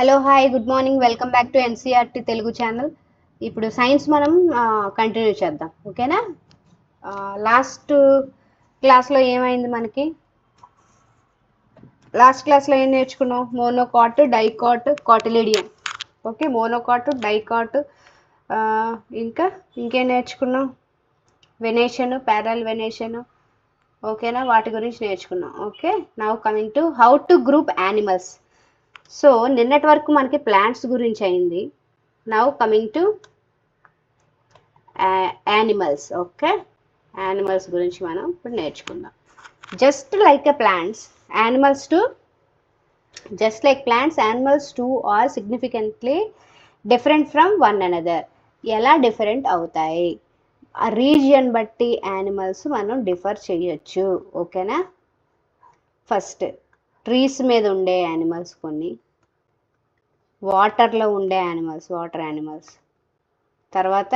Hello hi good morning welcome back to NCERT Telugu channel. ఇప్పుడు science మనం continue చేద్దాం, ఓకేనా? లాస్ట్ క్లాస్లో ఏమైంది మనకి? లాస్ట్ క్లాస్లో ఏం నేర్చుకున్నాం? Monocot, dicot, cotyledon. Okay, monocot, dicot, ఇంకా ఇంకేం నేర్చుకున్నాం? వెనేషన్, ప్యారల్ వెనేషన్, ఓకేనా? వాటి గురించి నేర్చుకున్నాం. Okay, now coming to how to group animals. So నిన్నటి వరకు మనకి ప్లాంట్స్ గురించి అయింది. Now coming to animals. Okay, animals గురించి మనం ఇప్పుడు నేర్చుకుందాం. Just like a plants, animals too just like plants, animals too are significantly different from one another. ఎలా డిఫరెంట్ అవుతాయి? ఆ రీజియన్ బట్టి యానిమల్స్ మనం డిఫర్ చేయొచ్చు, ఓకేనా? ఫస్ట్ ట్రీస్ మీద ఉండే యానిమల్స్ కొన్ని, వాటర్లో ఉండే యానిమల్స్, వాటర్ యానిమల్స్. తర్వాత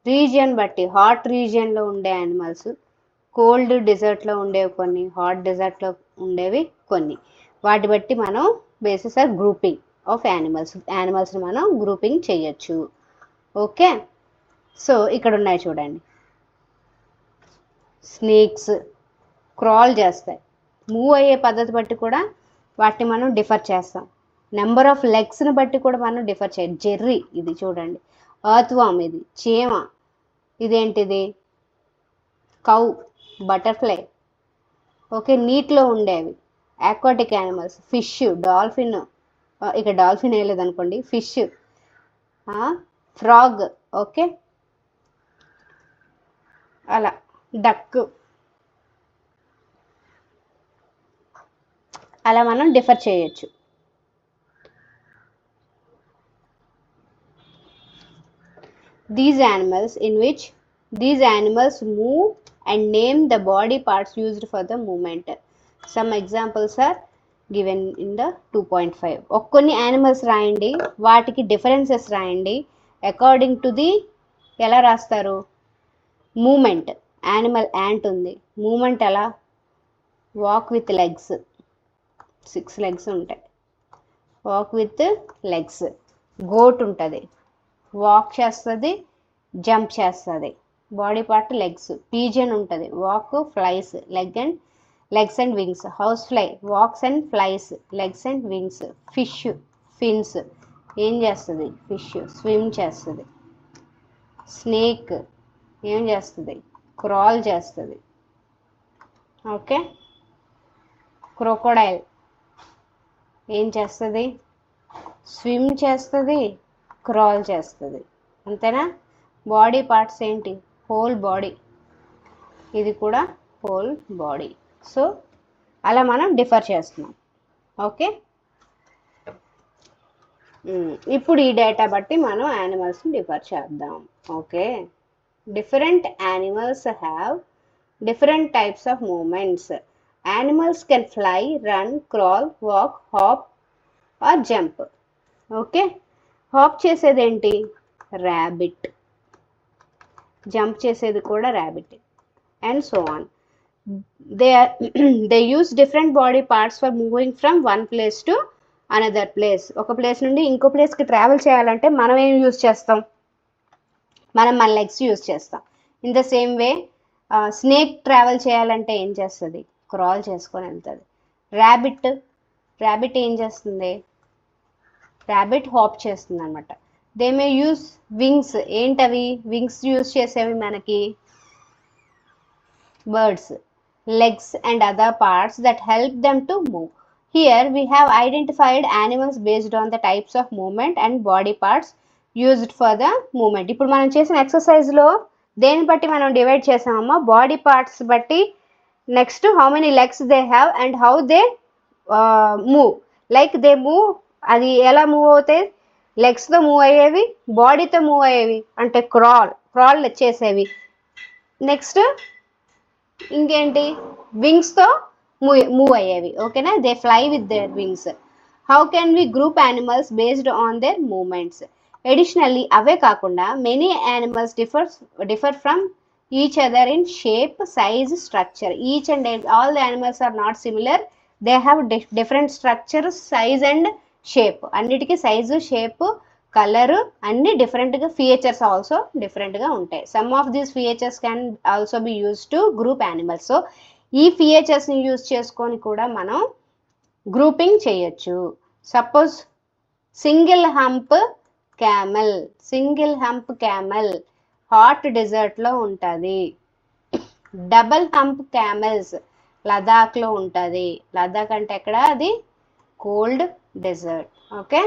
రీజియన్ బట్టి హాట్ రీజియన్లో ఉండే యానిమల్స్, కోల్డ్ డెజర్ట్లో ఉండేవి కొన్ని, హాట్ డెజర్ట్లో ఉండేవి కొన్ని. వాటి బట్టి మనం బేసిస్ ఆర్ గ్రూపింగ్ ఆఫ్ యానిమల్స్ని మనం గ్రూపింగ్ చేయొచ్చు. ఓకే, సో ఇక్కడ ఉన్నాయి చూడండి. స్నేక్స్ క్రాల్ చేస్తాయి, మూవ్ అయ్యే పద్ధతి బట్టి కూడా వాటిని మనం డిఫర్ చేస్తాం. నెంబర్ ఆఫ్ లెగ్స్ని బట్టి కూడా మనం డిఫర్ చేయాలి. జెర్రీ ఇది చూడండి, ఎర్త్వామ్ ఇది చీమ, ఇదేంటిది కౌ, బటర్ఫ్లై. ఓకే, నీటిలో ఉండేవి ఆక్వాటిక్ యానిమల్స్, ఫిష్, డాల్ఫిన్, ఇక డాల్ఫిన్ వేయలేదు అనుకోండి, ఫిష్, ఫ్రాగ్, ఓకే, అలా డక్, అలా మనం డిఫర్ చేయొచ్చు. These animals move and name the body parts used for the movement. Some examples are given in the 2.5. కొన్ని యానిమల్స్ రాయండి, వాటికి డిఫరెన్సెస్ రాయండి అకార్డింగ్ టు ది. ఎలా రాస్తారు? మూమెంట్. యానిమల్ యాంట్ ఉంది, మూమెంట్ ఎలా? వాక్ విత్ లెగ్స్, 6 లెగ్స్ ఉంటాయి, walk with legs. Goat ఉంటుంది, వాక్ చేస్తుంది, జంప్ చేస్తుంది, బాడీ పార్ట్ లెగ్స్. పీజన్ ఉంటుంది, walk, flies, legs and wings. House fly walks and flies, legs and wings. Fish fins, ఏం చేస్తుంది? Fish swim చేస్తుంది. Snake ఏం చేస్తుంది? క్రాల్ చేస్తుంది. ఓకే, క్రొకోడైల్ ఏం చేస్తుంది? స్విమ్ చేస్తుంది, క్రాల్ చేస్తుంది. అంతేనా? బాడీ పార్ట్స్ ఏంటి? హోల్ బాడీ, ఇది కూడా హోల్ బాడీ. సో అలా మనం డిఫర్ చేస్తున్నాం. ఓకే, ఇప్పుడు ఈ డేటా బట్టి మనం యానిమల్స్ని డిఫర్ చేద్దాం. Okay, different animals have different types of moments. Animals can fly, run, crawl, walk, hop or jump. Okay, hop చేసేది ఏంటి? ర్యాబిట్. జంప్ చేసేది కూడా rabbit, and so on. They use different body parts for moving from one place to another place. ఒక place నుండి ఇంకో ప్లేస్కి travel చేయాలంటే మనం ఏం యూస్ చేస్తాం? మనం మన లెగ్స్ యూస్ చేస్తాం. In the same way snake travel చేయాలంటే ఏం చేస్తుంది? క్రాల్ చేసుకొని వెళ్తుంది. ర్యాబిట్ ఏం చేస్తుంది? ర్యాబిట్ హాప్ చేస్తుంది అనమాట. They may use wings. ఏంటవి వింగ్స్ యూస్ చేసేవి? మనకి birds. Legs and other parts that help them to move. Here we have identified animals based on the types of moment and body parts used for the moment. ఇప్పుడు మనం చేసిన ఎక్సర్సైజ్లో దేని బట్టి మనం డివైడ్ చేసామమ్మా? బాడీ పార్ట్స్ బట్టి. Next how many legs they have and how they move. Like they move, అది ఎలా మూవ్ అవుతాయి? లెగ్స్తో మూవ్ అయ్యేవి, బాడీతో మూవ్ అయ్యేవి అంటే క్రాల్ చేసేవి. నెక్స్ట్ ఇంకేంటి? వింగ్స్తో మూవ్ అయ్యేవి. ఓకేనా? They fly with their wings. How can we group animals based on their movements? Additionally అవే కాకుండా many animals differ from each other in shape, size, structure. Each and all the animals are not similar. They have different structure, size and shape, అన్నిటికీ size, shape, colour అన్ని డిఫరెంట్గా, features also డిఫరెంట్గా ఉంటాయి. Some of these features can also be use to group animals. So ఈ ఫీచర్స్ని use చేసుకొని కూడా మనం grouping చేయొచ్చు. Suppose single hump camel, single hump camel hot డెజర్ట్లో ఉంటుంది. డబల్ హంప్ క్యామెల్స్ లదాఖ్లో ఉంటుంది. లదాఖ్ అంటే ఎక్కడ, అది కోల్డ్ డెజర్ట్. ఓకే,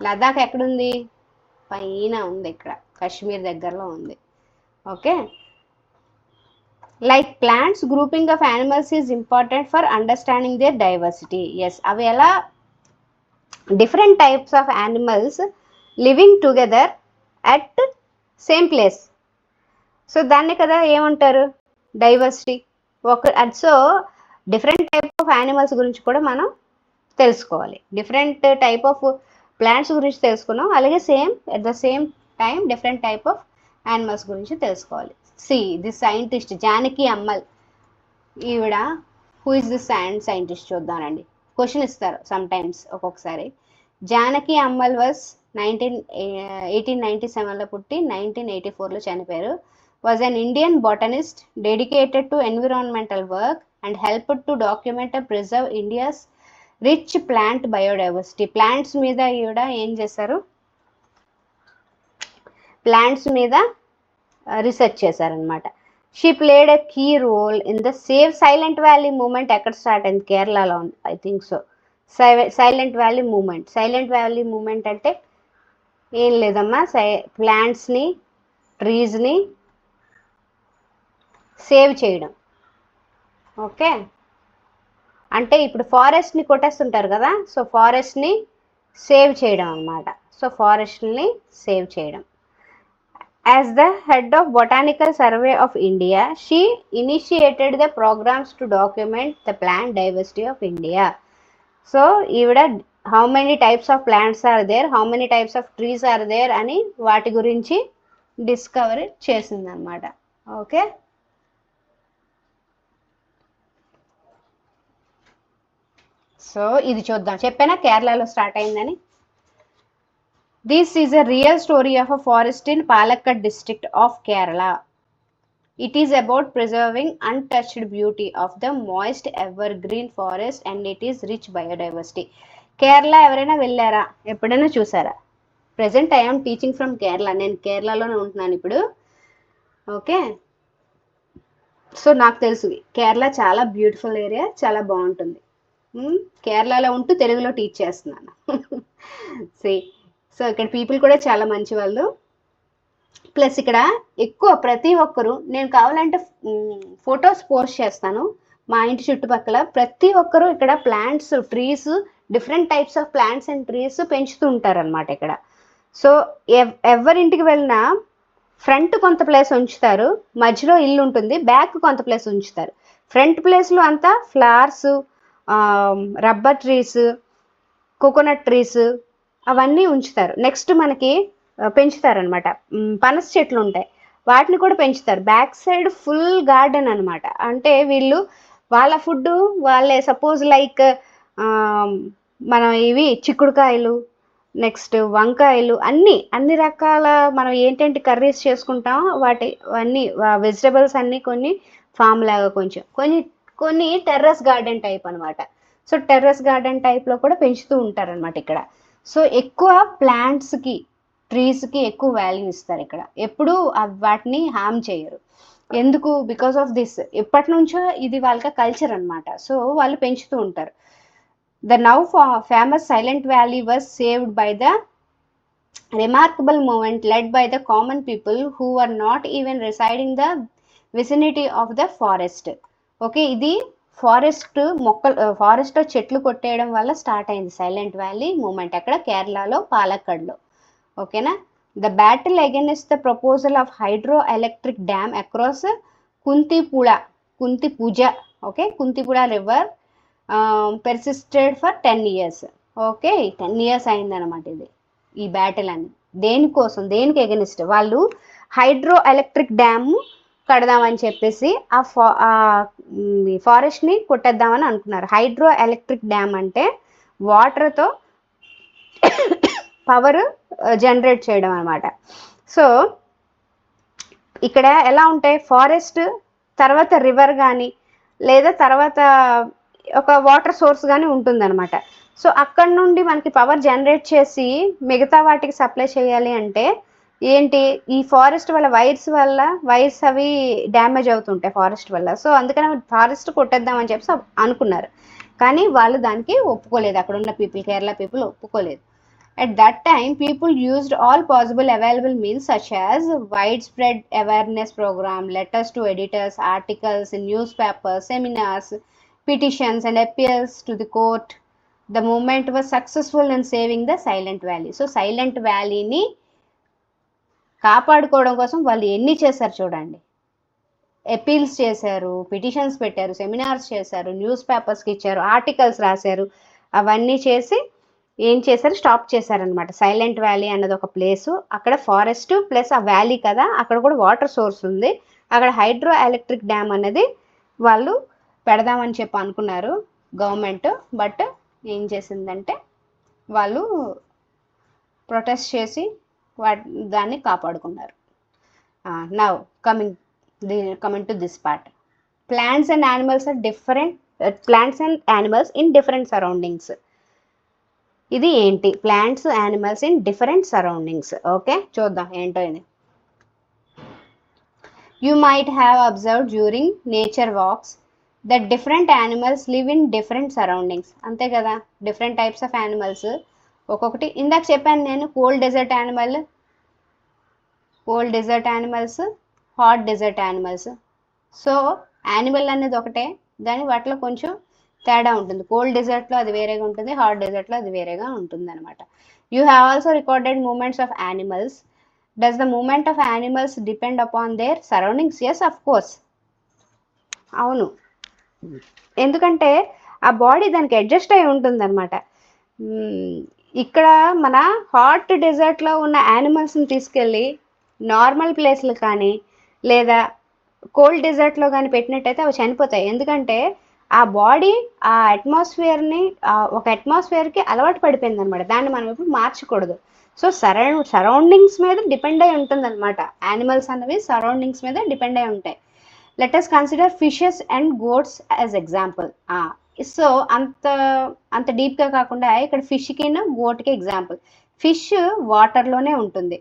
లదాఖ్ ఎక్కడుంది, పైన ఉంది, ఇక్కడ కాశ్మీర్ దగ్గరలో ఉంది. Okay, like plants, grouping of animals is important for understanding their diversity. Yes, అవి ఎలా different types of animals living together at same place. So దాన్ని కదా ఏమంటారు, diversity. So different type of animals గురించి కూడా మనం తెలుసుకోవాలి. డిఫరెంట్ టైప్ ఆఫ్ ప్లాంట్స్ గురించి తెలుసుకున్నాం, అలాగే at the same time different type of animals గురించి తెలుసుకోవాలి. See the scientist Janaki Ammal, ఈవిడ హూ ఇస్ ది సైంటిస్ట్ చూద్దానండి. క్వశ్చన్ ఇస్తారు సమ్ టైమ్స్ ఒక్కొక్కసారి. జానకి అమ్మల్ వాజ్ 1897లో పుట్టి 1984లో చనిపోయారు. was an Indian botanist dedicated to environmental work and helped to document and preserve India's rich plant biodiversity. Plants మీద ఈవిడ ఏం చేశారు, ప్లాంట్స్ మీద రీసెర్చ్ చేశారనమాట. She played a key role in the save silent valley moment. ఎక్కడ start అయింది, కేరళలో ఉంది, I think so. Silent valley moment. Silent valley moment అంటే ఏం లేదమ్మా, ప్లాంట్స్ని, ట్రీస్ని సేవ్ చేయడం. ఓకే, అంటే ఇప్పుడు ఫారెస్ట్ని కొట్టేస్తుంటారు కదా, సో ఫారెస్ట్ని సేవ్ చేయడం అనమాట. సో ఫారెస్ట్ని సేవ్ చేయడం. As the head of botanical survey of India, she initiated the programmes to document the plant diversity of India. So ఈవిడ how many types of plants are there, how many types of trees are there అని వాటి గురించి discovery చేసిందనమాట. Okay, so ఇది చూద్దాం. చెప్పానా కేరళలో start అయిందని. This is a real story of a forest in Palakkad district of Kerala. It is about preserving untouched beauty of the moist ever green forest and it is rich biodiversity. Kerala ఎవరైనా వెళ్ళారా, ఎప్పుడైనా చూసారా? Present I'm teaching from Kerala, నేను కేరళలోనే ఉంటున్నాను ఇప్పుడు. Okay, so నాకు తెలుసు కేరళ చాలా బ్యూటిఫుల్ ఏరియా, చాలా బాగుంటుంది. కేరళలో ఉంటూ తెలుగులో టీచ్ చేస్తున్నాను. సో ఇక్కడ పీపుల్ కూడా చాలా మంచి వాళ్ళు. ప్లస్ ఇక్కడ ఎక్కువ ప్రతి ఒక్కరు, నేను కావాలంటే ఫొటోస్ పోస్ట్ చేస్తాను మా ఇంటి చుట్టుపక్కల, ప్రతి ఒక్కరు ఇక్కడ plants, trees, different types of plants and trees పెంచుతూ ఉంటారనమాట ఇక్కడ. సో ఎవరింటికి వెళ్ళినా ఫ్రంట్ కొంత ప్లేస్ ఉంచుతారు, మధ్యలో ఇల్లు ఉంటుంది, బ్యాక్ కొంత ప్లేస్ ఉంచుతారు. ఫ్రంట్ ప్లేస్లో అంతా flowers, rubber trees, coconut trees అవన్నీ ఉంచుతారు. నెక్స్ట్ మనకి పెంచుతారనమాట, పనస చెట్లు ఉంటాయి, వాటిని కూడా పెంచుతారు. బ్యాక్ సైడ్ ఫుల్ గార్డెన్ అనమాట. అంటే వీళ్ళు వాళ్ళ ఫుడ్ వాళ్ళే, సపోజ్ లైక్ మనం ఇవి చిక్కుడుకాయలు, నెక్స్ట్ వంకాయలు, అన్ని రకాల మనం ఏంటంటే కర్రీస్ చేసుకుంటాం, అన్నీ వెజిటబుల్స్ అన్నీ కొన్ని ఫామ్ లాగా కొన్ని టెర్రస్ గార్డెన్ టైప్ అనమాట. సో టెర్రస్ గార్డెన్ టైప్లో కూడా పెంచుతూ ఉంటారనమాట ఇక్కడ. సో ఎక్కువ ప్లాంట్స్కి, ట్రీస్కి ఎక్కువ వాల్యూ ఇస్తారు ఇక్కడ. ఎప్పుడు వాటిని హార్మ్ చేయరు. ఎందుకు? Because of this. ఎప్పటి నుంచో ఇది వాళ్ళకి కల్చర్ అనమాట. సో వాళ్ళు పెంచుతూ ఉంటారు. The now famous Silent Valley was saved by the remarkable movement led by the common people who were not even residing in the vicinity of the forest. Okay, ఇది forest చెట్లు కొట్టేయడం వల్ల start అయింది silent valley moment, అక్కడ కేరళలో పాలక్కడ్లో. ఓకేనా. The battle against the proposal of hydro electric dam across Kunthipuzha river persisted for 10 years. Okay, 10 years అయిందనమాట ఈ బ్యాటిల్ అని. దేనికి ఎగనిస్ట్? వాళ్ళు హైడ్రో ఎలక్ట్రిక్ డ్యామ్ కడదామని చెప్పేసి ఆ ఫారెస్ట్ని కొట్టేద్దామని అనుకున్నారు. హైడ్రో ఎలక్ట్రిక్ డ్యామ్ అంటే వాటర్తో పవర్ జనరేట్ చేయడం అనమాట. సో ఇక్కడ ఎలా ఉంటాయి, ఫారెస్ట్ తర్వాత రివర్ కానీ లేదా తర్వాత ఒక వాటర్ సోర్స్ కానీ ఉంటుందన్నమాట. సో అక్కడ నుండి మనకి పవర్ జనరేట్ చేసి మిగతా వాటికి సప్లై చేయాలి అంటే ఏంటి, ఈ ఫారెస్ట్ వల్ల వైర్స్ అవి డ్యామేజ్ అవుతుంటాయి ఫారెస్ట్ వల్ల. సో అందుకని ఫారెస్ట్ కొట్టేద్దామని చెప్పి అనుకున్నారు, కానీ వాళ్ళు దానికి ఒప్పుకోలేదు. అక్కడ ఉన్న కేరళ పీపుల్ ఒప్పుకోలేదు. At that time, people used all possible available means such as widespread awareness program, letters to editors, articles in newspapers, seminars, petitions and appeals to the court. The movement was successful in saving the Silent Valley. So Silent Valley ni కాపాడుకోవడం కోసం వాళ్ళు ఎన్ని చేశారు చూడండి. Appeals చేశారు, petitions పెట్టారు, seminars చేశారు, news పేపర్స్కి ఇచ్చారు, ఆర్టికల్స్ రాశారు. అవన్నీ చేసి ఏం చేశారు, స్టాప్ చేశారనమాట. సైలెంట్ వ్యాలీ అన్నది ఒక ప్లేసు, అక్కడ ఫారెస్ట్ ప్లస్ ఆ వ్యాలీ కదా, అక్కడ కూడా వాటర్ సోర్స్ ఉంది, అక్కడ హైడ్రో ఎలక్ట్రిక్ డ్యామ్ అనేది వాళ్ళు పెడదామని చెప్పి అనుకున్నారు గవర్నమెంట్. బట్ ఏం చేసిందంటే వాళ్ళు ప్రొటెస్ట్ చేసి దాన్ని కాపాడుకున్నారు. Now coming to this part, plants and animals are different, plants and animals in different surroundings. ఇది ఏంటి, plants animals in different surroundings. Okay, చూద్దాం ఏంటో ఇది. You might have observe during nature walks that different animals live in different surroundings. అంతే కదా, different types of animals ఒక్కొక్కటి. ఇందాక చెప్పాను నేను, cold desert animals, hot desert animals. So animal అనేది ఒకటే, కానీ వాటిలో కొంచెం తేడా ఉంటుంది. కోల్డ్ డెజర్ట్లో అది వేరేగా ఉంటుంది, హాట్ డెజర్ట్లో అది వేరేగా ఉంటుంది అనమాట. You have also recorded moments of animals. Does the moment of animals depend upon their surroundings? Yes, of course, అవును. ఎందుకంటే ఆ బాడీ దానికి అడ్జస్ట్ అయి ఉంటుంది అనమాట. ఇక్కడ మన హాట్ డెజర్ట్లో ఉన్న యానిమల్స్ని తీసుకెళ్ళి నార్మల్ ప్లేస్లు కానీ లేదా కోల్డ్ డెజర్ట్లో కానీ పెట్టినట్టయితే అవి చనిపోతాయి. ఎందుకంటే ఆ బాడీ ఆ అట్మాస్ఫియర్ని ఒక అట్మాస్ఫియర్కి అలవాటు పడిపోయింది అనమాట. దాన్ని మనం ఇప్పుడు మార్చకూడదు. సో సరౌండింగ్స్ మీద డిపెండ్ అయి ఉంటుంది అనమాట. యానిమల్స్ అనేవి సరౌండింగ్స్ మీద డిపెండ్ అయి ఉంటాయి. Let us consider fishes and goats as example. So అంత డీప్గా కాకుండా ఇక్కడ ఫిష్కి గోట్కి ఎగ్జాంపుల్. ఫిష్ వాటర్లోనే ఉంటుంది,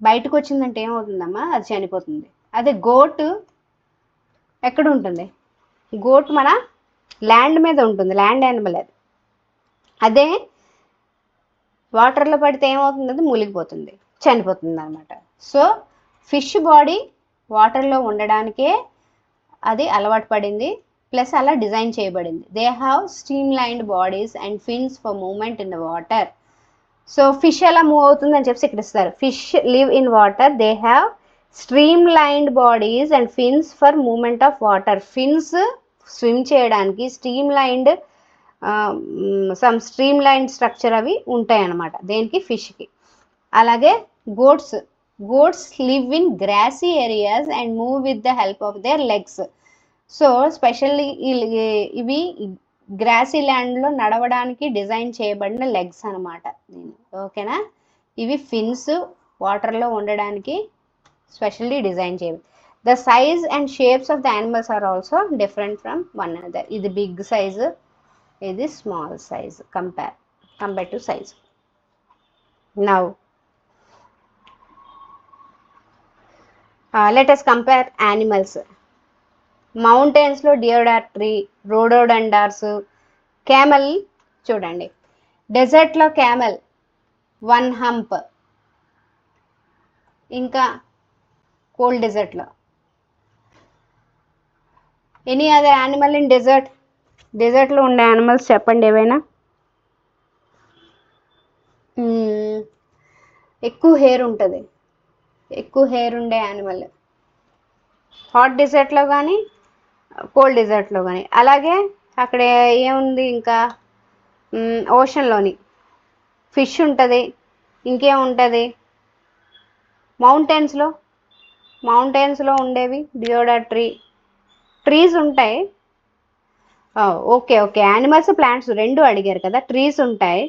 బయటకు వచ్చిందంటే ఏమవుతుందమ్మా, అది చనిపోతుంది. అదే గోట్ ఎక్కడ ఉంటుంది, గోట్ మన ల్యాండ్ మీద ఉంటుంది, ల్యాండ్ యానిమల్ అది. అదే వాటర్లో పడితే ఏమవుతుంది, అది మూలిగిపోతుంది, చనిపోతుంది అనమాట. సో ఫిష్ బాడీ వాటర్లో ఉండడానికే అది అలవాటు పడింది, ప్లస్ అలా డిజైన్ చేయబడింది. They have streamlined bodies and fins for moment in the water. So fish ఎలా మూవ్ అవుతుంది అని చెప్పి ఇక్కడ ఇస్తారు. Fish live in water, they have streamlined bodies and fins for moment of water. Fins స్విమ్ చేయడానికి, streamlined structure అవి ఉంటాయి అన్నమాట దేనికి, ఫిష్కి. అలాగే goats live in grassy areas and move with the help of their legs. So specially ఇవి grassy ల్యాండ్లో నడవడానికి డిజైన్ చేయబడిన లెగ్స్ అనమాట. ఓకేనా, ఇవి ఫిన్స్ వాటర్లో ఉండడానికి స్పెషల్లీ డిజైన్ చేయబడి. The size and shapes of the animals are also different from one another. ఇది బిగ్ సైజు, ఇది small size compare to size. Now let us compare animals. మౌంటైన్స్లో డియోడార్ట్రీ, రోడోడండార్స్, క్యామెల్ చూడండి. డెజర్ట్లో camel, one hump. ఇంకా cold డెజర్ట్లో any other animal in డెజర్ట్లో ఉండే యానిమల్స్ చెప్పండి ఏవైనా. ఎక్కువ హెయిర్ ఉంటుంది, ఎక్కువ హెయిర్ ఉండే యానిమల్ హాట్ డెజర్ట్లో కానీ కోల్డ్ డెజర్ట్లో కానీ. అలాగే అక్కడ ఏముంది ఇంకా, ఓషన్లోని ఫిష్ ఉంటుంది, ఇంకేముంటుంది, మౌంటైన్స్లో ఉండేవి డియోడార్ట్రీ, ట్రీస్ ఉంటాయి. ఓకే యానిమల్స్ ప్లాంట్స్ రెండు అడిగారు కదా. ట్రీస్ ఉంటాయి,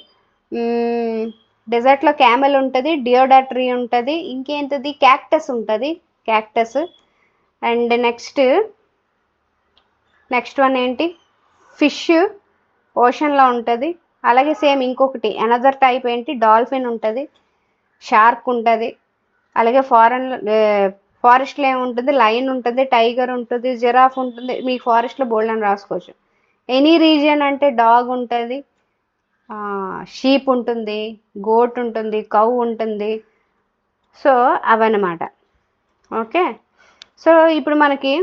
డెజర్ట్లో క్యామెల్ ఉంటుంది, డియోడాట్రీ ఉంటుంది, ఇంకేంటది క్యాక్టస్ ఉంటుంది, క్యాక్టస్. అండ్ నెక్స్ట్ వన్ ఏంటి, ఫిష్ ఓషన్లో ఉంటుంది. అలాగే సేమ్ ఇంకొకటి అనదర్ టైప్ ఏంటి, డాల్ఫిన్ ఉంటుంది, షార్క్ ఉంటుంది. అలాగే ఫారెస్ట్లో ఏముంటుంది, లయన్ ఉంటుంది, టైగర్ ఉంటుంది, జిరాఫ్ ఉంటుంది. మీ ఫారెస్ట్లో బోల్డ్ అని రాసుకోవచ్చు. ఎనీ రీజియన్ అంటే డాగ్ ఉంటుంది, షీప్ ఉంటుంది, గోట్ ఉంటుంది, కౌ ఉంటుంది. సో అవన్నమాట. ఓకే, సో ఇప్పుడు మనకి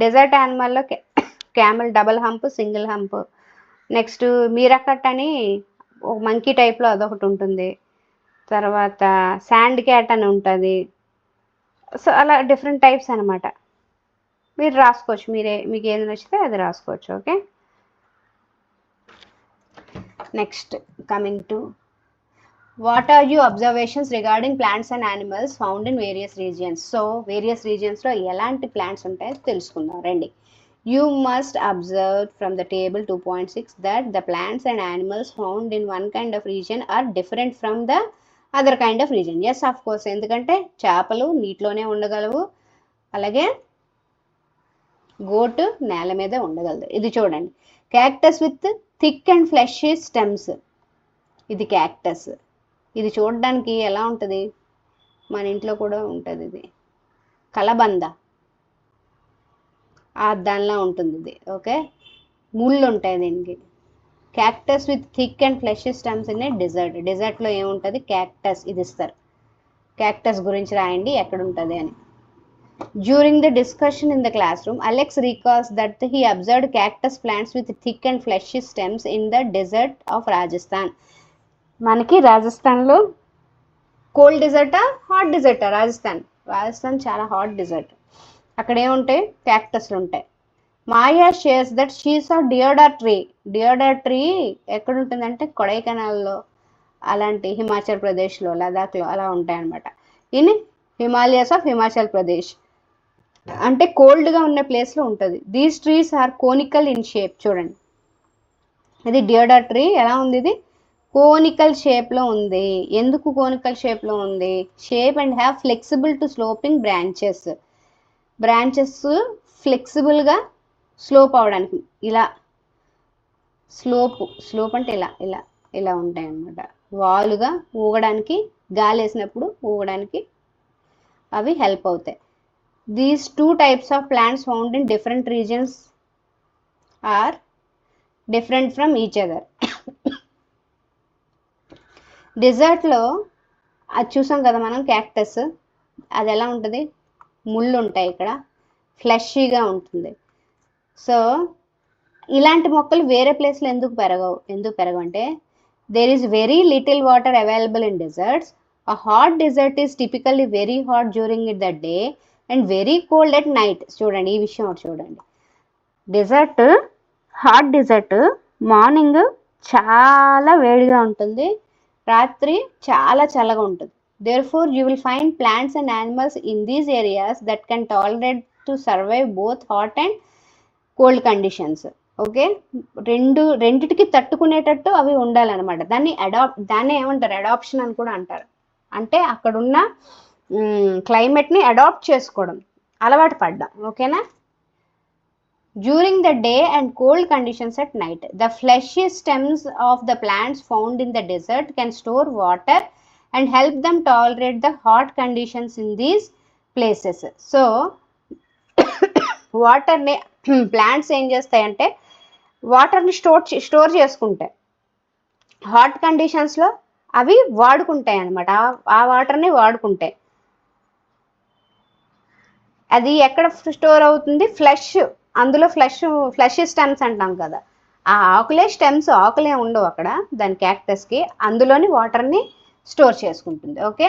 డెజర్ట్ యానిమల్లో camel double hump, single hump. Next meerkat అని ఒక మంకీ టైప్లో అదొకటి ఉంటుంది. తర్వాత శాండ్ క్యాట్ అని ఉంటుంది. సో అలా డిఫరెంట్ టైప్స్ అనమాట. మీరు రాసుకోవచ్చు, మీకు ఏది నచ్చితే అది రాసుకోవచ్చు. Okay, next coming to what are you observations regarding plants and animals found in various regions. So various రీజియన్స్లో ఎలాంటి ప్లాంట్స్ ఉంటాయో తెలుసుకుందాం రండి. You must observe from the table 2.6 that the plants and animals found in one kind of region are different from the other kind of region. Yes, of course, ఎందుకంటే చేపలు నీటిలోనే ఉండగలవు, అలాగే goat నేల మీద ఉండగలదు. ఇది చూడండి, cactus with thick and fleshy stems. ఇది cactus. ఇది చూడడానికి ఎలా ఉంటుంది, మన ఇంట్లో కూడా ఉంటుంది, ఇది కలబంద దానిలా ఉంటుంది ఇది. ఓకే, ముళ్ళు ఉంటాయి దీనికి. Cactus with thick and flesh stems in a డెజర్ట్లో ఏముంటుంది, క్యాక్టస్. ఇది ఇస్తారు, క్యాక్టస్ గురించి రాయండి ఎక్కడ ఉంటుంది అని. During the discussion in the classroom, Alex recalls that he observed cactus plants with thick and flesh stems in the desert of Rajasthan. మనకి రాజస్థాన్లో కోల్డ్ డెజర్టా, హాట్ డెజర్టా? రాజస్థాన్ చాలా హాట్ డెజర్ట్. అక్కడ ఏముంటాయి, క్యాక్టస్లు ఉంటాయి. Maya shares that she saw deodar tree ఎక్కడ ఉంటుందంటే కొడైకెనాల్లో, అలాంటి హిమాచల్ ప్రదేశ్లో, లదాఖ్లో అలా ఉంటాయన్నమాట. ఇన్ హిమాలయస్ ఆఫ్ హిమాచల్ ప్రదేశ్ అంటే కోల్డ్గా ఉన్న ప్లేస్లో ఉంటుంది. These trees are conical in shape. చూడండి, ఇది డియోడాట్రీ ఎలా ఉంది, ఇది కోనికల్ షేప్లో ఉంది. ఎందుకు కోనికల్ షేప్లో ఉంది? Shape and have flexible to sloping branches ఫ్లెక్సిబుల్గా స్లోప్ అవడానికి, ఇలా స్లోప్ అంటే ఇలా ఇలా ఇలా ఉంటాయి అన్నమాట. వాలుగా ఊగడానికి, గాలి వేసినప్పుడు ఊగడానికి అవి హెల్ప్ అవుతాయి. These 2 types of plants found in different regions are different from each other. డెజర్ట్లో అది చూసాం కదా మనం, క్యాక్టస్. అది ఎలా ఉంటుంది, ముళ్ళు ఉంటాయి, ఇక్కడ ఫ్లెషీగా ఉంటుంది. సో ఇలాంటి మొక్కలు వేరే ప్లేస్లో ఎందుకు పెరగవు అంటే there is very little water available in deserts. A hot desert is typically very hot during the day and very cold at night. చూడండి, ఈ విషయం చూడండి. హాట్ డెజర్ట్ మార్నింగ్ చాలా వేడిగా ఉంటుంది, రాత్రి చాలా చల్లగా ఉంటుంది. Therefore, you will find plants and animals in these areas that can tolerate to survive both hot and cold conditions. Okay, రెండిటికి తట్టుకునేటట్టు అవి ఉండాలన్నమాట. దాన్ని ఏమంటారు, అడాప్షన్ అని కూడా అంటారు. అంటే అక్కడున్న క్లైమేట్ని అడాప్ట్ చేసుకోవడం, అలవాటు పడ్డం. ఓకేనా? During the day and cold conditions at night, the fleshy stems of the plants found in the dessert can store water and help them tolerate the hot conditions in these places. So వాటర్ని plants ఏం చేస్తాయంటే వాటర్ని store చేసుకుంటాయి. Hot కండిషన్స్లో అవి వాడుకుంటాయి అన్నమాట, ఆ వాటర్ని వాడుకుంటాయి. అది ఎక్కడ స్టోర్ అవుతుంది, అందులో ఫ్లెష్ స్టెమ్స్ అంటాం కదా, ఆ ఆకులే స్టెమ్స్, ఆకులే ఉండవు అక్కడ దాని క్యాక్టస్కి, అందులోని వాటర్ని స్టోర్ చేసుకుంటుంది. Okay,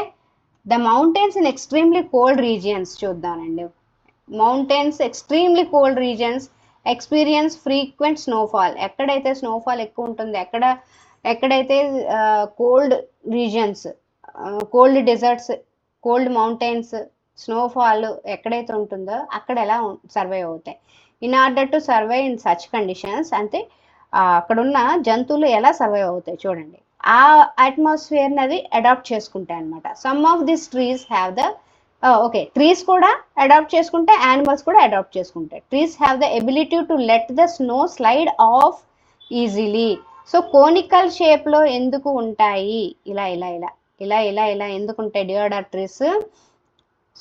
the mountains in extremely cold regions చూద్దామండి. Mountains extremely cold regions experience frequent snowfall. ఎక్కడైతే స్నోఫాల్ ఎక్కువ ఉంటుంది, ఎక్కడైతే cold regions, cold deserts, cold mountains, snowfall ఎక్కడైతే ఉంటుందో అక్కడ ఎలా సర్వైవ్ అవుతాయి. In order to survive in such conditions అంటే అక్కడున్న జంతువులు ఎలా సర్వైవ్ అవుతాయి చూడండి, ఆ అట్మాస్ఫియర్ని అది అడాప్ట్ చేసుకుంటాయి అనమాట. Some of this trees have the okay, trees కూడా అడాప్ట్ చేసుకుంటే యానిమల్స్ కూడా అడాప్ట్ చేసుకుంటాయి. Trees have the ability to let the snow slide of easily. So conical షేప్లో ఎందుకు ఉంటాయి, ఇలా ఇలా ఇలా ఇలా ఇలా ఇలా ఎందుకు ఉంటాయి డియోడార్ ట్రీస్?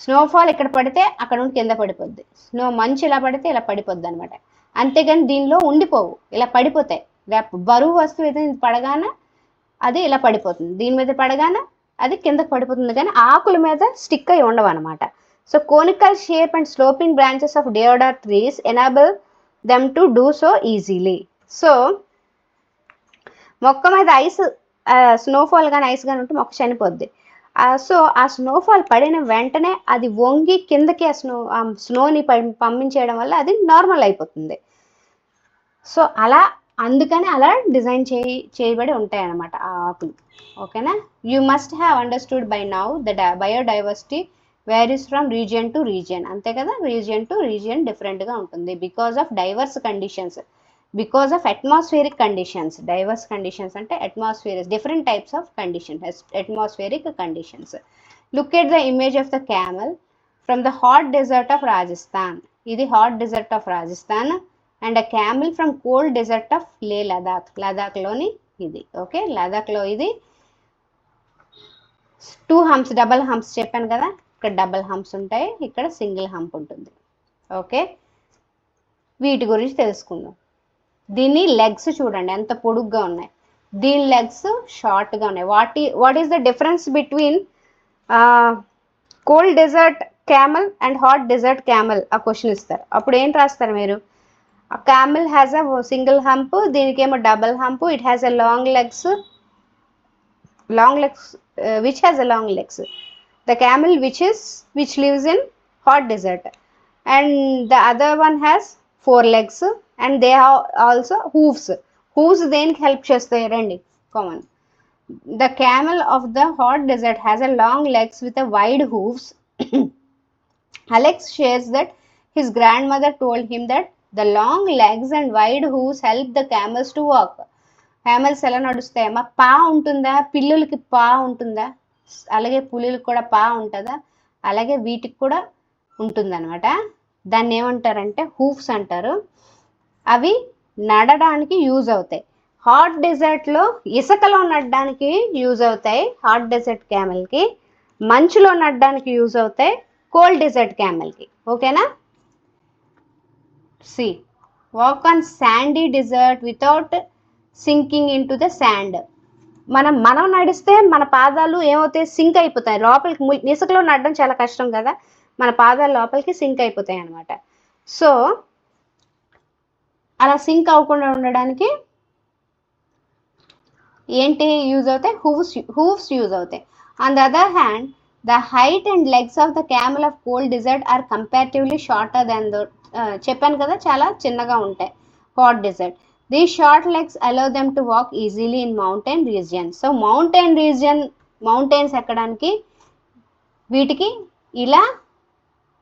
స్నోఫాల్ ఇక్కడ పడితే అక్కడ నుండి కింద పడిపోద్ది, స్నో మంచు ఇలా పడితే ఇలా పడిపోద్ది అనమాట. అంతేగాని దీనిలో ఉండిపోవు, ఇలా పడిపోతాయి. బరువు వస్తువు ఏదైనా పడగానే అది ఇలా పడిపోతుంది, దీని మీద పడగానే అది కిందకు పడిపోతుంది, కానీ ఆకుల మీద స్టిక్ అయి ఉండవు అనమాట. So conical shape and sloping branches of deodar trees enable them to do so easily. So మొక్క మీద ఐస్ స్నోఫాల్ కానీ ఐస్ కానీ ఉంటే మొక్క చనిపోద్ది. సో ఆ స్నోఫాల్ పడిన వెంటనే అది వంగి కిందకి ఆ స్నోని పంపించేయడం వల్ల అది నార్మల్ అయిపోతుంది. సో అలా అందుకని అలా డిజైన్ చేయబడి ఉంటాయి అన్నమాట ఆ ఆకులు. ఓకేనా? You must have understood by now the biodiversity varies from region to region. అంతే కదా, రీజియన్ టు రీజియన్ డిఫరెంట్గా ఉంటుంది because of diverse conditions, because of atmospheric conditions. Diverse conditions అంటే atmosphere, different types of conditions, atmospheric conditions. Look at the image of the camel from the hot desert of Rajasthan. ఇది hot desert of Rajasthan. And a camel from cold desert of Leh Ladakh. లదాఖ్లోని ఇది. Okay, లదాఖ్లో ఇది 2 humps, double humps చెప్పాను కదా, ఇక్కడ double humps ఉంటాయి, ఇక్కడ single hump ఉంటుంది. Okay, వీటి గురించి తెలుసుకుందాం. దీని లెగ్స్ చూడండి ఎంత పొడుగ్గా ఉన్నాయి, దీని లెగ్స్ షార్ట్గా ఉన్నాయి. What is the difference between cold desert camel and hot desert camel? ఆ క్వశ్చన్ ఇస్తారు, అప్పుడు ఏం రాస్తారు మీరు? A camel has a single hump, దీనికేమో double hump. It has a long legs which has a long legs. The camel which lives in hot desert, and the other one has 4 legs and they have also hooves. Hooves దేనికి help చేస్తాయి రండి common. The camel of the hot desert has a long legs with a wide hooves. Alex shares that his grandmother told him that the long legs and wide hooves help the camels to walk. Camels ఎలా నడుస్తాయమ్మా? పా ఉంటుందా? పిల్లులకి పా ఉంటుందా? అలాగే పులులకు కూడా పా ఉంటుందా? అలాగే వీటికి కూడా ఉంటుందన్నమాట. దాన్ని ఏమంటారంటే హూఫ్స్ అంటారు. అవి నడడానికి యూజ్ అవుతాయి. హాట్ డెజర్ట్లో ఇసుకలో నడడానికి యూజ్ అవుతాయి హాట్ డెజర్ట్ క్యామెల్కి, మంచులో నడడానికి యూజ్ అవుతాయి కోల్డ్ డెజర్ట్ క్యామెల్కి. ఓకేనా? See, walk on sandy desert without sinking into the sand. మనం నడిస్తే మన పాదాలు ఏమవుతాయి? సింక్ అయిపోతాయి లోపలికి. ఇసుకలో నడడం చాలా కష్టం కదా, మన పాదాలు లోపలికి సింక్ అయిపోతాయి అనమాట. సో అలా సింక్ అవ్వకుండా ఉండడానికి ఏంటి యూజ్ అవుతాయి? హూవ్స్ యూజ్ అవుతాయి. On the other hand, the height and legs of the camel of cold desert are comparatively shorter than the చెప్పాను కదా చాలా చిన్నగా ఉంటాయి hot desert. These short legs allow them to walk easily in mountain region. So mountains ఎక్కడానికి వీటికి ఇలా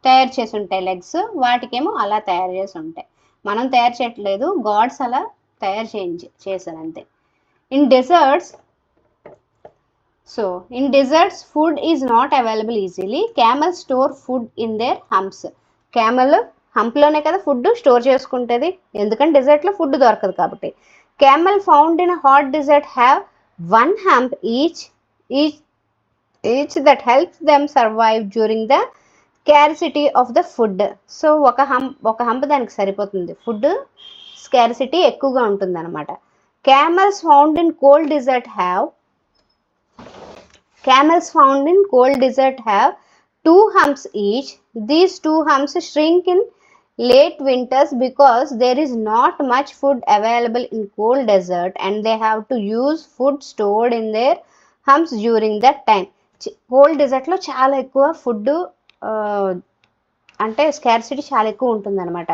తయారు చేసి ఉంటాయి లెగ్స్, వాటికేమో అలా తయారు చేసి ఉంటాయి. మనం తయారు చేయట్లేదు, గాడ్స్ అలా తయారు చేశారు అంతే. In deserts, food is not available easily. Camels store food in their humps. Camel హంప్లోనే కదా ఫుడ్ స్టోర్ చేసుకుంటుంది, ఎందుకంటే డెజర్ట్లో ఫుడ్ దొరకదు కాబట్టి. Camel found in a hot desert have 1 hump each that helps them survive during the scarcity of the food. So ఒక hump దానికి సరిపోతుంది, food scarcity ఎక్కువగా ఉంటుంది అనమాట. Camels found in cold desert have 2 humps each. These 2 humps shrink in late winters because there is not much food available in cold desert and they have to use food stored in their humps during that time. Cold డెజర్ట్లో చాలా ఎక్కువ food అంటే scarcity చాలా ఎక్కువ ఉంటుంది అనమాట.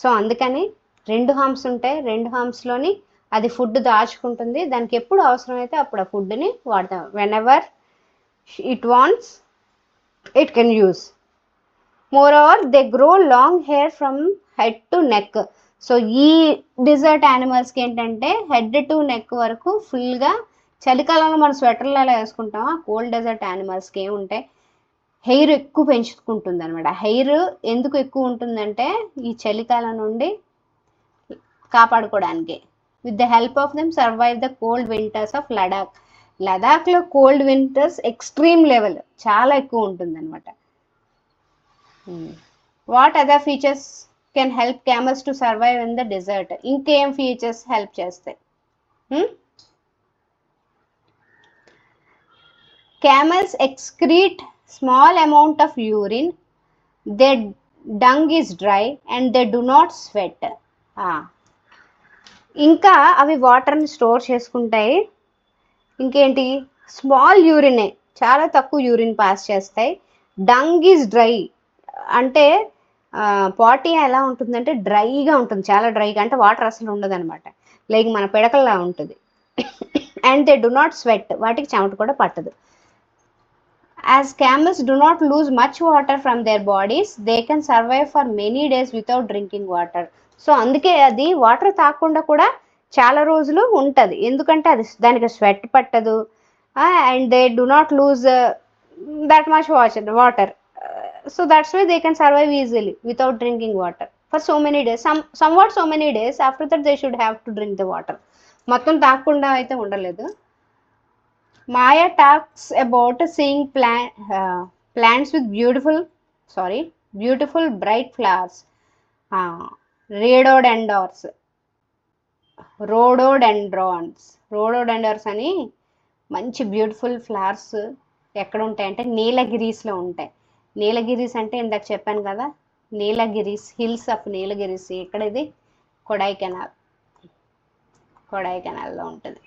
So అందుకని 2 humps ఉంటాయి, 2 హంప్స్లోని అది ఫుడ్ దాచుకుంటుంది, దానికి ఎప్పుడు అవసరమైతే అప్పుడు ఆ ఫుడ్ని వాడతాం. Whenever it wants, it can use. Moreover, they grow long hair from head to neck. So ఈ డిజర్ట్ యానిమల్స్కి ఏంటంటే హెడ్ టు నెక్ వరకు ఫుల్గా, చలికాలంలో మనం స్వెటర్లు అలా వేసుకుంటాం, ఆ కోల్డ్ డెజర్ట్ యానిమల్స్కి ఏముంటాయి, హెయిర్ ఎక్కువ పెంచుకుంటుంది అనమాట. హెయిర్ ఎందుకు ఎక్కువ ఉంటుందంటే ఈ చలికాలం నుండి కాపాడుకోవడానికి. With the help of them survive the cold winters of Ladakh. లడాక్లో కోల్డ్ వింటర్స్ ఎక్స్ట్రీమ్ లెవెల్ చాలా ఎక్కువ ఉంటుంది అనమాట. What other features can help camels to survive in the desert? ఇంకేం ఫీచర్స్ హెల్ప్ చేస్తాయి? Camels excrete small amount of urine, their dung is dry and they do not sweat. ఇంకా అవి వాటర్ని store చేసుకుంటాయి. ఇంకేంటి, స్మాల్ యూరినే, చాలా తక్కువ యూరిన్ పాస్ చేస్తాయి. డంగ్ ఈజ్ డ్రై అంటే పాటీ ఎలా ఉంటుందంటే డ్రైగా ఉంటుంది, చాలా డ్రైగా, అంటే వాటర్ అసలు ఉండదు అనమాట, లైక్ మన పిడకల్లా ఉంటుంది. And they do not sweat, వాటికి చెమట కూడా పట్టదు. As camels do not lose much water from their bodies, they can survive for many days without drinking water. So అందుకే అది వాటర్ తాగకుండా కూడా చాలా రోజులు ఉంటుంది, ఎందుకంటే అది దానికి స్వెట్ పట్టదు. And they do not lose that much water. So that's why they can survive easily without drinking water for so many days. Somewhat so many days after that they should have to drink the water. మొత్తం తాగకుండా అయితే ఉండలేదు. Maya talks about seeing plants with beautiful bright flowers. Rhododendrons అని మంచి beautiful flowers ఎక్కడ ఉంటాయంటే నీలగిరీస్లో ఉంటాయి. నీలగిరీస్ అంటే ఇందాక చెప్పాను కదా, నీలగిరీస్, హిల్స్ ఆఫ్ నీలగిరీస్. ఎక్కడ ఇది? కొడైకెనాల్లో ఉంటుంది.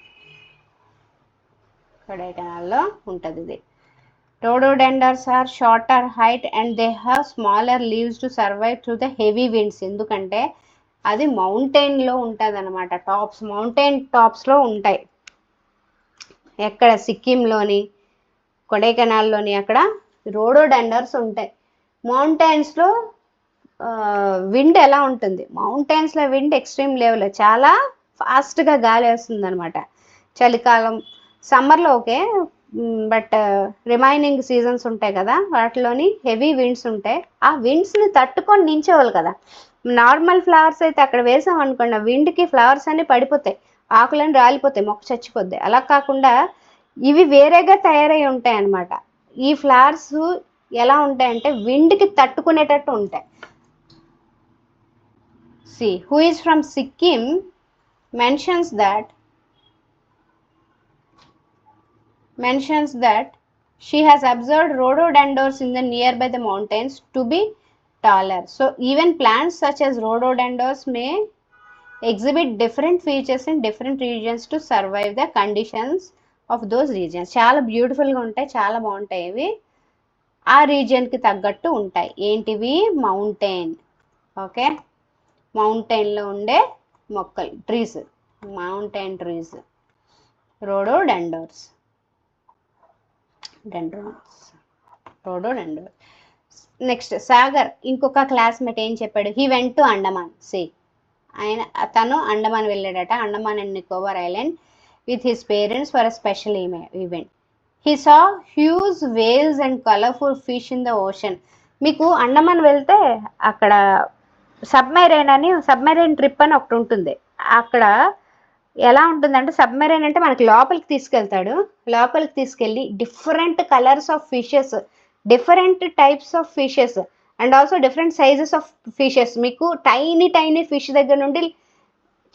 కొడైకెనాల్లో ఉంటుంది ఇది. Rhododendrons are shorter height and they have smaller leaves to survive through the heavy winds. ఎందుకంటే అది మౌంటైన్లో ఉంటుంది అనమాట, మౌంటైన్ టాప్స్లో ఉంటాయి. ఎక్కడ? సిక్కింలోని, కొడైకెనాల్లోని అక్కడ రోడోడెండర్స్ ఉంటాయి. మౌంటైన్స్లో విండ్ ఎలా ఉంటుంది? మౌంటైన్స్లో విండ్ ఎక్స్ట్రీమ్ లెవెల్, చాలా ఫాస్ట్గా గాలి వేస్తుంది అనమాట. చలికాలం, సమ్మర్లో ఓకే, బట్ రిమైనింగ్ సీజన్స్ ఉంటాయి కదా, వాటిలోని హెవీ విండ్స్ ఉంటాయి. ఆ విండ్స్ని తట్టుకొని నించోవాలి కదా. నార్మల్ ఫ్లవర్స్ అయితే అక్కడ వేసాం అనుకోండి, విండ్కి ఫ్లవర్స్ అన్నీ పడిపోతాయి, ఆకులని రాలిపోతాయి, మొక్క చచ్చిపోద్ది. అలా కాకుండా ఇవి వేరేగా తయారై ఉంటాయి అన్నమాట. ఈ ఫ్లవర్స్ ఎలా ఉంటాయంటే విండ్కి తట్టుకునేటట్టు ఉంటాయి. C who is from Sikkim mentions that she has observed rhododendrons in the nearby the mountains to be taller. So even plants such as rhododendrons may exhibit different features in different regions to survive the conditions of those regions. చాలా బ్యూటిఫుల్గా ఉంటాయి, చాలా బాగుంటాయి. ఇవి ఆ రీజియన్కి తగ్గట్టు ఉంటాయి. ఏంటివి? మౌంటైన్. ఓకే, మౌంటైన్లో ఉండే మొక్కలు, trees, mountain trees, rhododendrons. Next Sagar ఇంకొక క్లాస్మేట్ ఏం చెప్పాడు? He went to Andaman. తను అండమాన్ వెళ్ళాడట, Andaman and Nicobar island with his parents for a special event. He saw huge whales and colourful fish in the ocean. మీకు అండమాన్ వెళ్తే అక్కడ సబ్మెరైన్ ట్రిప్ అని ఒకటి ఉంటుంది. అక్కడ ఎలా ఉంటుందంటే, సబ్మెరైన్ అంటే మనకి లోపలికి తీసుకెళ్తాడు, లోపలికి తీసుకెళ్ళి different colours of fishes, different types of fishes and also different sizes of fishes, మీకు టైనీ ఫిష్ దగ్గర నుండి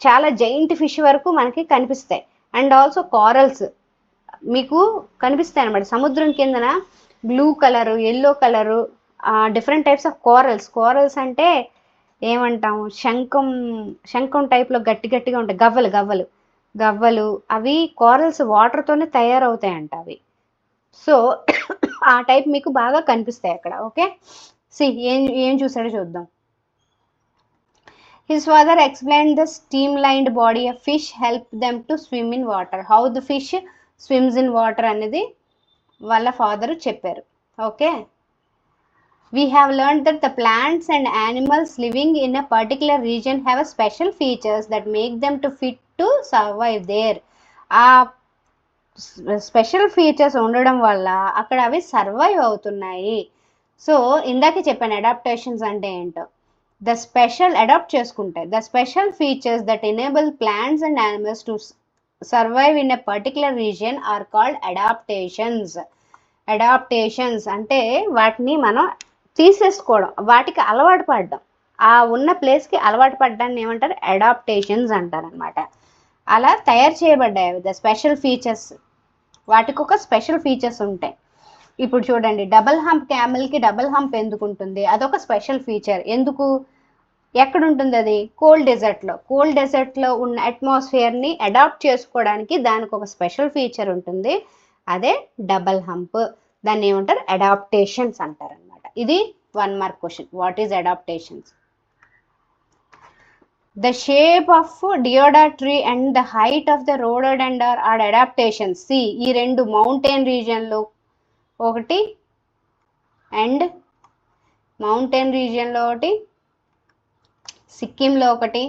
చాలా జైంట్ ఫిష్ వరకు మనకి కనిపిస్తాయి. అండ్ ఆల్సో కారల్స్ మీకు కనిపిస్తాయి అన్నమాట. సముద్రం కిందన blue colour, yellow colour, different types of corals అంటే ఏమంటాము, శంఖం టైప్లో గట్టిగా ఉంటాయి, గవ్వలు. అవి కోరల్స్ వాటర్తోనే తయారవుతాయంట అవి. సో ఆ టైప్ మీకు బాగా కనిపిస్తాయి అక్కడ. ఓకే, ఏం చూసాడో చూద్దాం. His father explained the streamlined body of fish help them to swim in water. How the fish swims in water అనేది వాళ్ళ ఫాదర్ చెప్పారు. Okay, We have learned that the plants and animals living in a particular region have a special features that make them to fit to survive there. ఆ special features ఉండడం వల్ల అక్కడ అవి survive అవుతున్నాయి. So ఇందాకే చెప్పాను adaptations అంటే ఏంటో. ద స్పెషల్ అడాప్ట్ చేసుకుంటాయి. The special features that enable plants and animals to survive in a particular region are called adaptations. Adaptations అంటే వాటిని మనం తీసేసుకోవడం, వాటికి అలవాటు పడడం, ఆ ఉన్న ప్లేస్కి అలవాటు పడడాన్ని ఏమంటారు, అడాప్టేషన్స్ అంటారు అనమాట. అలా తయారు చేయబడ్డాయి అవి, ద స్పెషల్ ఫీచర్స్. వాటికి ఒక స్పెషల్ ఫీచర్స్ ఉంటాయి. ఇప్పుడు చూడండి, డబల్ హంప్ క్యామెల్కి డబల్ హంప్ ఎందుకు ఉంటుంది, అదొక స్పెషల్ ఫీచర్. ఎందుకు, ఎక్కడ ఉంటుంది అది, కోల్డ్ డెజర్ట్లో. కోల్డ్ డెజర్ట్లో ఉన్న అట్మాస్ఫియర్ని అడాప్ట్ చేసుకోవడానికి దానికి ఒక స్పెషల్ ఫీచర్ ఉంటుంది, అదే డబల్ హంప్. దాన్ని ఏమంటారు, అడాప్టేషన్స్ అంటారు అనమాట. ఇది 1 mark question. What is adaptations? The shape of deodar tree and the height of the rhododendron are adaptations. See, ఈ రెండు మౌంటైన్ రీజియన్లో ఒకటి అండ్ మౌంటైన్ రీజియన్లో ఒకటి, సిక్కింలో ఒకటి,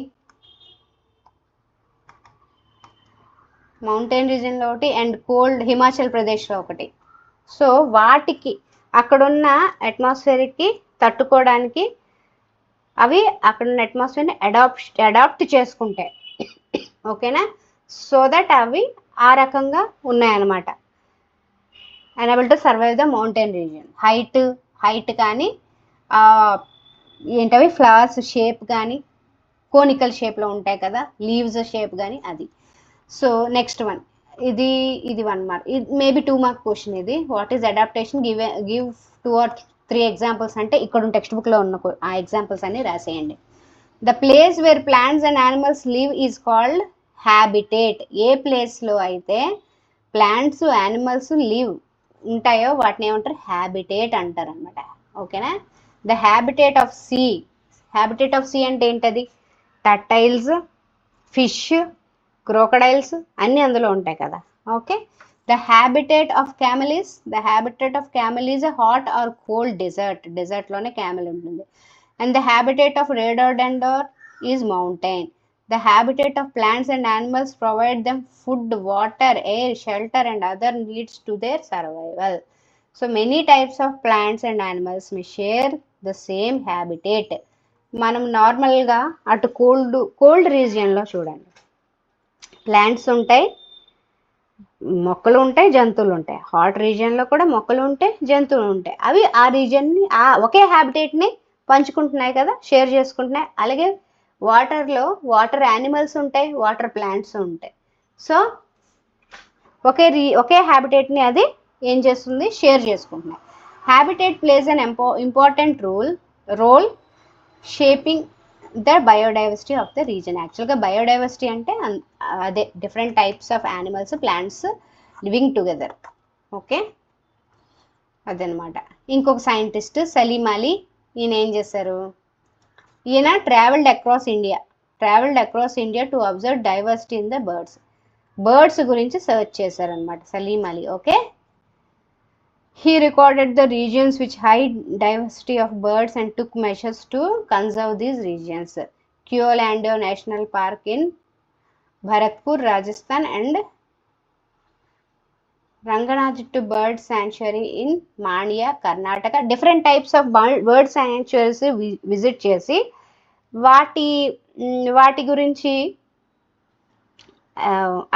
మౌంటైన్ రీజియన్లో ఒకటి అండ్ కోల్డ్ హిమాచల్ ప్రదేశ్లో ఒకటి. సో వాటికి అక్కడున్న అట్మాస్ఫియర్కి తట్టుకోవడానికి అవి అక్కడున్న అట్మాస్ఫియర్ని అడాప్ట్ చేసుకుంటాయి. ఓకేనా? సో దట్ అవి ఆ రకంగా ఉన్నాయన్నమాట. Enable to survive the mountain region. Height కానీ ఏంటవి ఫ్లవర్స్ షేప్ కానీ కోనికల్ షేప్లో ఉంటాయి కదా, లీవ్స్ షేప్ కానీ అది. సో నెక్స్ట్ వన్, ఇది 1 మార్క్, ఇది మేబీ 2 మార్క్ క్వశ్చన్ ఇది. What is adaptation? Give 2 or 3 examples అంటే ఇక్కడ టెక్స్ట్ బుక్లో ఉన్న ఆ ఎగ్జాంపుల్స్ అన్ని రాసేయండి. The place where plants and animals live is called habitat. ఏ ప్లేస్లో అయితే ప్లాంట్స్ యానిమల్స్ లివ్ ఉంటాయో వాటిని ఏమంటారు, హ్యాబిటేట్ అంటారు అనమాట. ఓకేనా? The habitat of sea. Habitat of sea అంటే ఏంటది, టర్టైల్స్, ఫిష్, క్రోకడైల్స్ అన్నీ అందులో ఉంటాయి కదా. Okay. The habitat of camel is a hot or cold desert. డెజర్ట్లోనే క్యామెల్ ఉంటుంది. And the habitat of rhododendron is mountain. The habitat of plants and animals provide them food, water, air, shelter and other needs to their survival. So many types of plants and animals may share the same habitat. మనం నార్మల్గా అటు cold రీజియన్లో చూడండి, plants ఉంటాయి, మొక్కలు ఉంటాయి, జంతువులు ఉంటాయి. Hot రీజియన్లో కూడా మొక్కలు ఉంటాయి, జంతువులు ఉంటాయి. అవి ఆ రీజియన్ని ఒకే హ్యాబిటేట్ని పంచుకుంటున్నాయి కదా, షేర్ చేసుకుంటున్నాయి. అలాగే వాటర్లో వాటర్ యానిమల్స్ ఉంటాయి, వాటర్ ప్లాంట్స్ ఉంటాయి. సో ఒకే హ్యాబిటేట్ని అది ఏం చేస్తుంది, షేర్ చేసుకుంటున్నాయి. Habitat plays an important role shaping the biodiversity of the region. యాక్చువల్గా బయోడైవర్సిటీ అంటే అదే different types of animals, plants living together. Okay, అదనమాట. ఇంకొక సైంటిస్ట్ సలీం అలీ, ఈయన ఏం చేశారు, ఈయన travelled across India to observe diversity in the birds గురించి సర్చ్ చేశారనమాట Salim Ali. Okay. He recorded the regions which hide diversity of birds and took measures to conserve these regions. Keoladeo National Park in Bharatpur, Rajasthan and Ranganathitu Bird Sanctuary in Mandya, Karnataka. Different types of bird sanctuaries visit చేసి వాటి గురించి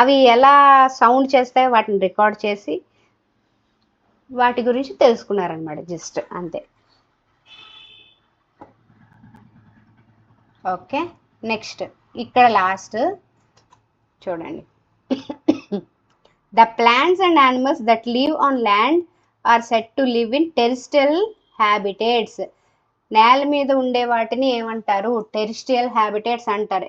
అవి ఎలా sound చేస్తాయో వాటిని record చేసి వాటి గురించి తెలుసుకున్నారనమాట, జస్ట్ అంతే. ఓకే, నెక్స్ట్ ఇక్కడ లాస్ట్ చూడండి. The plants and animals that live on land are set to live in terrestrial habitats. నేల మీద ఉండే వాటిని ఏమంటారు, టెరిస్ట్రియల్ హ్యాబిటేట్స్ అంటారు.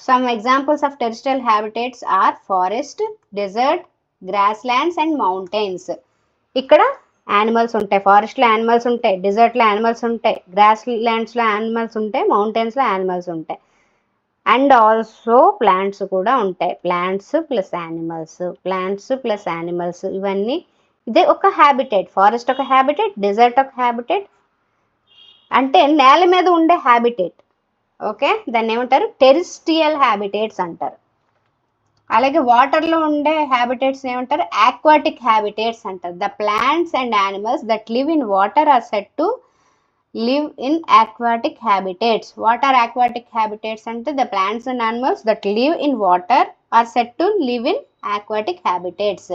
Some examples of terrestrial habitats are forest, desert, grasslands and mountains. ఇక్కడ animals ఉంటాయి, ఫారెస్ట్లో యానిమల్స్ ఉంటాయి, డెజర్ట్లో యానిమల్స్ ఉంటాయి, గ్రాస్ ల్యాండ్స్లో యానిమల్స్ ఉంటాయి, మౌంటైన్స్లో యానిమల్స్ ఉంటాయి, అండ్ ఆల్సో ప్లాంట్స్ కూడా ఉంటాయి. ప్లాంట్స్ ప్లస్ యానిమల్స్ ఇవన్నీ ఇదే ఒక హ్యాబిటేట్. ఫారెస్ట్ ఒక హ్యాబిటేట్, డెజర్ట్ ఒక హ్యాబిటేట్, అంటే నేల మీద ఉండే హ్యాబిటేట్. ఓకే, దాన్ని ఏమంటారు? టెరిస్ట్రియల్ హ్యాబిటేట్స్ అంటారు. అలాగే వాటర్లో ఉండే హ్యాబిటేట్స్ ఏమంటారు? ఆక్వాటిక్ హ్యాబిటేట్స్ అంటారు. The plants and animals that live in water are said to live in aquatic habitats. What are aquatic habitats? అంటే the plants and animals that live in water are said to live in aquatic habitats.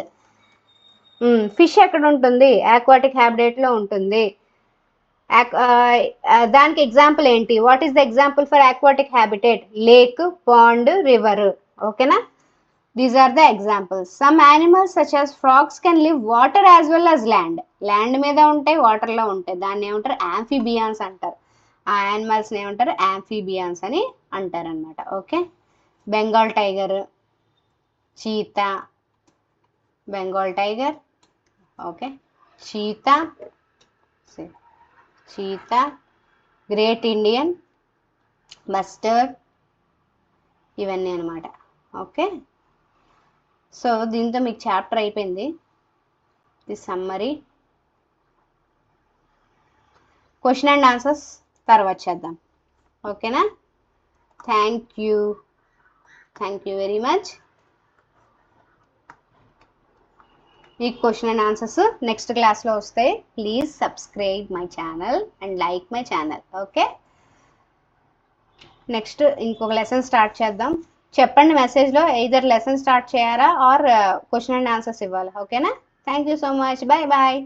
Fish ఎక్కడ ఉంటుంది? aquatic habitat లో ఉంటుంది. దానికి example ఏంటి? What is the example for aquatic habitat? Lake, pond, river. ఓకేనా? These are the examples. Some animals such as frogs can live water as well as land. Land మీద ఉంటాయి, వాటర్లో ఉంటాయి. దాన్ని ఏమంటారు? amphibians అంటారు. ఆ యానిమల్స్ని ఏమంటారు? amphibians అని అంటారు అనమాట. Okay, Bengal tiger, cheetah, Bengal tiger, okay, cheetah, great Indian mustard, ఇవన్నీ అనమాట. ఓకే, సో దీంతో మీకు చాప్టర్ అయిపోయింది. The summary. Question and answers తర్వాత చేద్దాం. ఓకేనా? Thank you very much. ఈ క్వశ్చన్ అండ్ ఆన్సర్స్ నెక్స్ట్ క్లాస్లో వస్తాయి. Please subscribe my channel and like my channel. Okay, next ఇంకొక లెసన్ స్టార్ట్ చేద్దాం. చెప్పండి మెసేజ్లో, ఎయిదర్ లెసన్ స్టార్ట్ చేయాలా ఆర్ క్వశ్చన్ అండ్ ఆన్సర్స్ ఇవ్వాలి. ఓకేనా? Thank you so much. Bye bye.